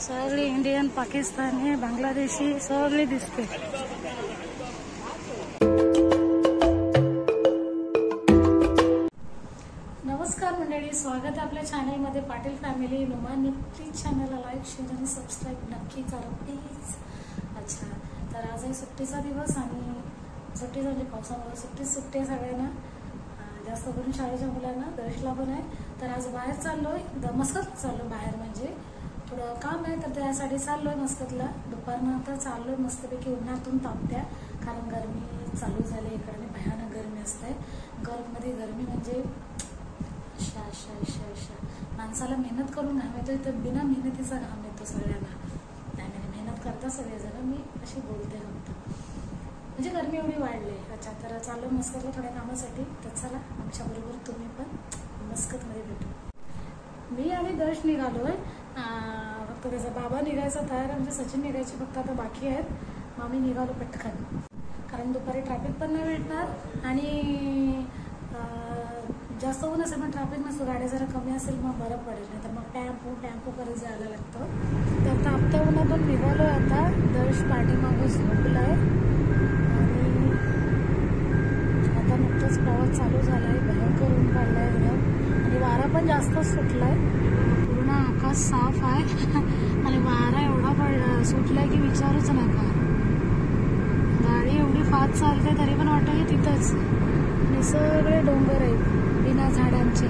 सगळी इंडियन, पाकिस्तानी, बांगलादेशी सगळी दिसते. नमस्कार मंडळी, स्वागत आहे आपल्या चॅनलमध्ये. पाटील फॅमिली नुमान प्लीज चॅनलला लाईक, शेअर आणि सबस्क्राईब नक्की करा प्लीज. अच्छा, तर आज आहे सुट्टीचा दिवस आणि सुट्टी झाली पावसामुळे. सुट्टी आहे सगळ्यांना, जास्त करून शाळेच्या मुलांना. दर्शला पण आहे. तर आज बाहेर चाललोय, मस्कत चाललो बाहेर, म्हणजे थोडं काम आहे तर त्यासाठी चाललोय मस्कतला. दुपारनंतर चाललोय मस्तपैकी उन्हातून तापत्या, कारण गरमी चालू झाली इकडे. भयानक गरमी असते. गल्फमध्ये गरमी म्हणजे अशा अशा अशा अशा माणसाला मेहनत करून घाम येतो, तर बिना मेहनतीचा घाम येतो सगळ्यांना. त्यामुळे मेहनत करता सगळेजण, मी अशी बोलते फक्त, म्हणजे गरमी एवढी वाढली. अच्छा, तर चाललो मस्कतला थोड्या कामासाठी. तर चला आमच्याबरोबर तुम्ही पण मस्कतमध्ये भेटू. मी आणि दर्श निघालोय. फक्त त्याचा बाबा निघायचा तयार, म्हणजे सचिन निघायचे फक्त आता बाकी आहेत. मग मी निघालो पटकन, कारण दुपारी ट्रॅफिक पण नाही भेटणार आणि जास्त ऊन असेल मग ट्रॅफिक नसतो. गाड्या जरा कमी असेल मग बरं पडेल, नाही तर मग टॅम्पो करत जायला लागतं. तर तापत्या उन्हातून निघालोय आता. दर्श पाठीमागे झोपलाय आणि आता नुकतंच प्रवास चालू झालाय. भयंकर ऊन पडलाय एकदम आणि वारा पण जास्त सुटलाय. पूर्ण आकाश साफ आहे आणि वारा एवढा सुटलाय की विचारूच नका. गाडी एवढी फास्ट चालते तरी पण वाटतं की तिथंच. आणि सगळे डोंगर आहेत बिना झाडांचे.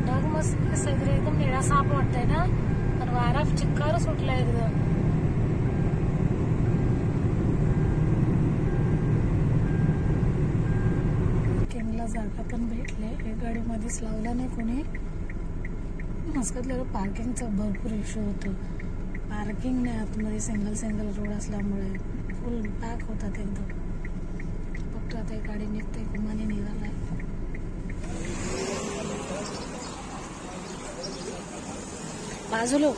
ढग मस्त एकदम निळा साप वाटतंय ना, पण वारा चिक्कार सुटला एकदम. जागा पण भेटले. एक गाडी मध्येच लावला नाही कोणी. मस्कतला पार्किंगचा भरपूर इश्यू होतो. पार्किंग नाही आतमध्ये, सिंगल रोड असल्यामुळे फुल पॅक होतात एकदम. फक्त आता एक गाडी निघते, कुमाने निघालाय. बाजूलो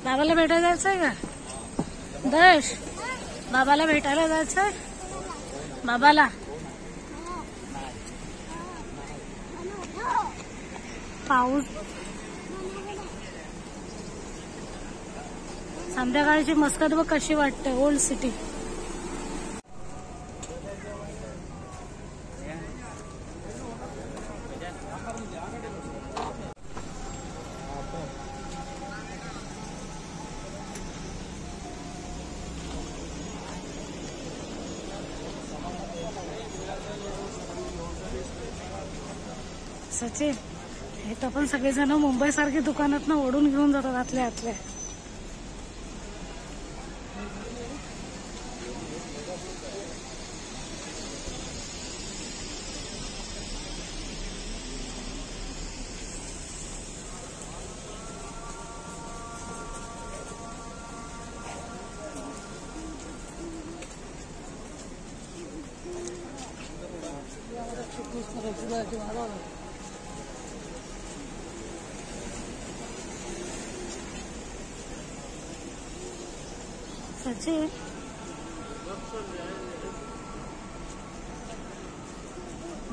बाबाला भेटायला जायचंय का दर्श? बाबाला भेटायला जायचंय बाबाला. पाऊस, संध्याकाळची मस्कत बघ कशी वाटते, ओल्ड सिटी. सचिन, हे तर पण सगळेजण मुंबई सारखी दुकानात ना ओढून घेऊन जातात आतल्या आतल्या. सचिन,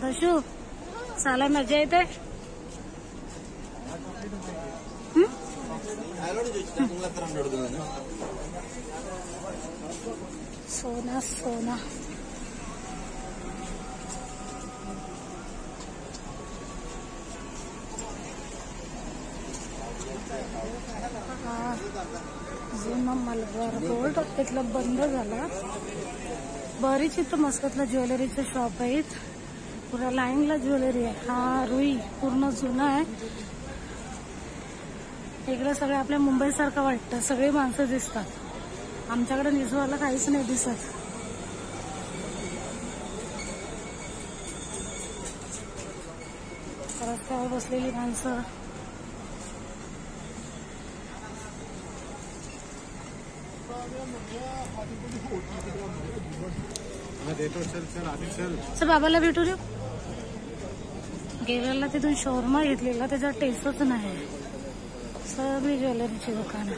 दशू, साला मजा येते. सोना सोना जुना मलबार गोल्ड तिथलं बंद झाला. बरीच इथं मस्कतला ज्वेलरीचं शॉप आहेत. पुरा लाईनला ज्वेलरी आहे. हा रुई पूर्ण जुना आहे. इकडे सगळे आपल्या मुंबई सारखं वाटतं. सगळी माणसं दिसतात. आमच्याकडे निजवाला काहीच नाही दिसत. रस्त्यावर बसलेली माणसं. चल बाबाला भेटू देऊ. गेलेला तिथून शोरमा घेतलेला, त्याचा टेस्टच नाही. सगळी ज्वेलरीची दुकानं.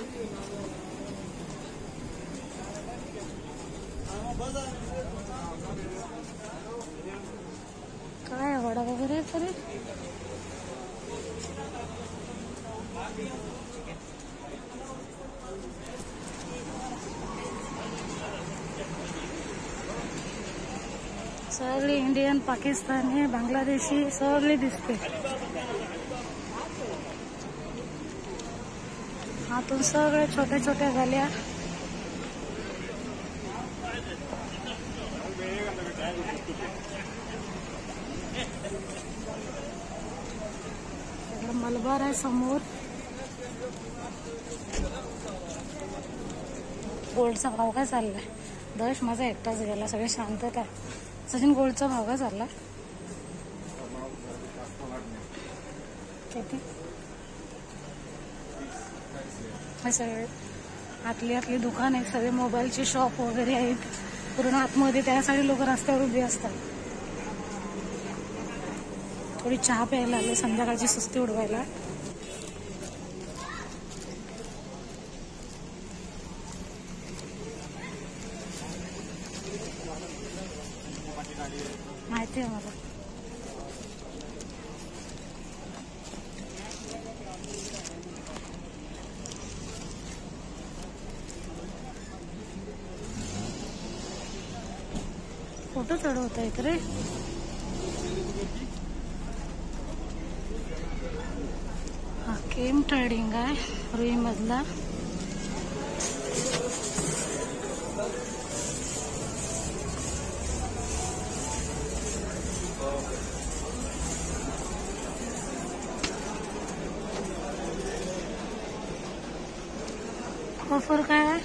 काय वडा वगैरे तरी सगळी इंडियन, पाकिस्तानी, बांगलादेशी सगळी दिसते. आतून सगळे छोट्या छोट्या गल्या. मलबार आहे समोर. गोल्डचा भाव काय चाललाय? दश माझा एकटाच गेला, सगळे शांतता. सचिन, गोल्डचा भाव काय चालला? किती? सगळे आतली दुकान आहेत, सगळे मोबाईलचे शॉप वगैरे आहेत पूर्ण आतमध्ये. त्यासाठी लोक रस्त्यावर उभे असतात. थोडी चहा प्यायला आले, संध्याकाळची सुस्ती उडवायला. माहिती आहे मला. फोटो चढवता येत रे. हा केम ट्रेडिंग आहे रुई मधला. ऑफर काय आहे?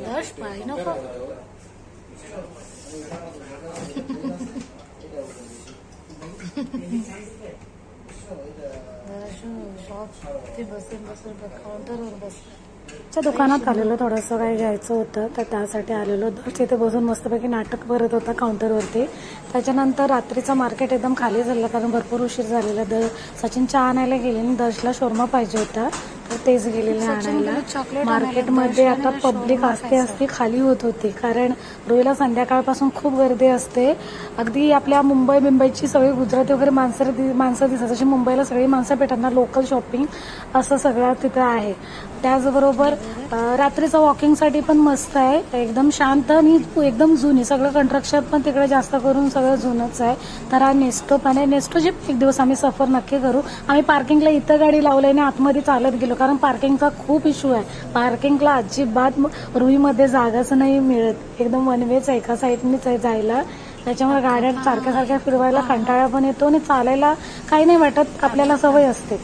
दश पाय नको. काउंटरवर बस. दुकानात आलेलो, थोडंसं काही घ्यायचं होतं तर त्यासाठी आलेलो. दश तिथे बसून मस्तपैकी नाटक करत होता काउंटरवरती. त्याच्यानंतर रात्रीचं मार्केट एकदम खाली झालं कारण भरपूर उशीर झालेला. सचिन चहा आणायला गेले आणि दशला शोरमा पाहिजे होता तर तेच गेलेले आणायला. मार्केटमध्ये आता पब्लिक असते खाली होत होती कारण रोईला संध्याकाळपासून खूप गर्दी असते. अगदी आपल्या मुंबईची सगळी गुजराती वगैरे माणसं दिसतात जशी मुंबईला सगळी माणसं भेटतात ना, लोकल शॉपिंग असं सगळं तिथं आहे. त्याचबरोबर रात्रीचं वॉकिंगसाठी पण मस्त आहे, एकदम शांत आणि एकदम जुनी. सगळं कंस्ट्रक्शन पण तिकडे जास्त करून सगळं जुनच आहे. तर हा नेस्टो पण आहे. नेस्टोची एक दिवस आम्ही सफर नक्की करू. आम्ही पार्किंगला इथं गाडी लावली आणि आतमध्ये चालत गेलो कारण पार्किंगचा खूप इश्यू आहे. पार्किंगला अजिबात रुईमध्ये जागाच नाही मिळत, एकदम वन वेच एका साईडनीच आहे जायला. त्याच्यामुळे गाड्या सारख्या फिरवायला कंटाळा पण येतो आणि चालायला काही नाही वाटत, आपल्याला सवय असते.